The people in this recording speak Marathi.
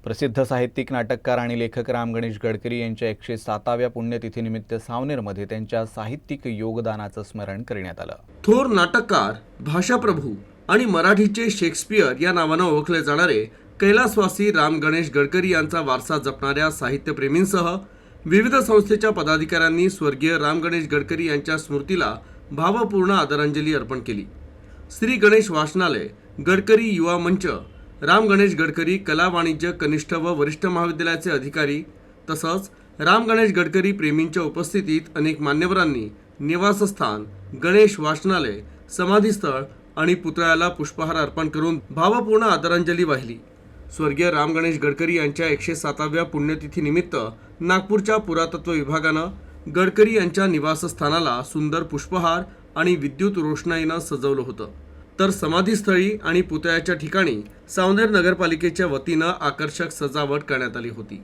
प्रसिद्ध साहित्यिक, नाटककार आणि लेखक राम गणेश गडकरी यांच्या 107व्या पुण्यतिथीनिमित्त सावनेरमध्ये त्यांच्या साहित्यिक योगदानाचं स्मरण करण्यात आलं। थोर नाटककार, भाषाप्रभू आणि मराठीचे शेक्सपियर या नावानं ओळखले जाणारे कैलासवासी राम गणेश गडकरी यांचा वारसा जपणाऱ्या साहित्यप्रेमींसह विविध संस्थेच्या पदाधिकाऱ्यांनी स्वर्गीय राम गणेश गडकरी यांच्या स्मृतीला भावपूर्ण आदरांजली अर्पण केली। श्री गणेश वाचनालय, गडकरी युवा मंच, राम गणेश गडकरी कला वाणिज्य कनिष्ठ व वरिष्ठ महाविद्यालयाचे अधिकारी तसंच राम गणेश गडकरी प्रेमींच्या उपस्थितीत अनेक मान्यवरांनी निवासस्थान, गणेश वाचनालय, समाधीस्थळ आणि पुतळ्याला पुष्पहार अर्पण करून भावपूर्ण आदरांजली वाहिली। स्वर्गीय राम गणेश गडकरी यांच्या 107व्या पुण्यतिथीनिमित्त नागपूरच्या पुरातत्व विभागानं गडकरी यांच्या निवासस्थानाला सुंदर पुष्पहार आणि विद्युत रोषणाईनं सजवलं होतं, तर समाधीस्थळी आणि पुतळ्याच्या ठिकाणी सावनेर नगरपालिकेच्या वतीनं आकर्षक सजावट करण्यात आली होती।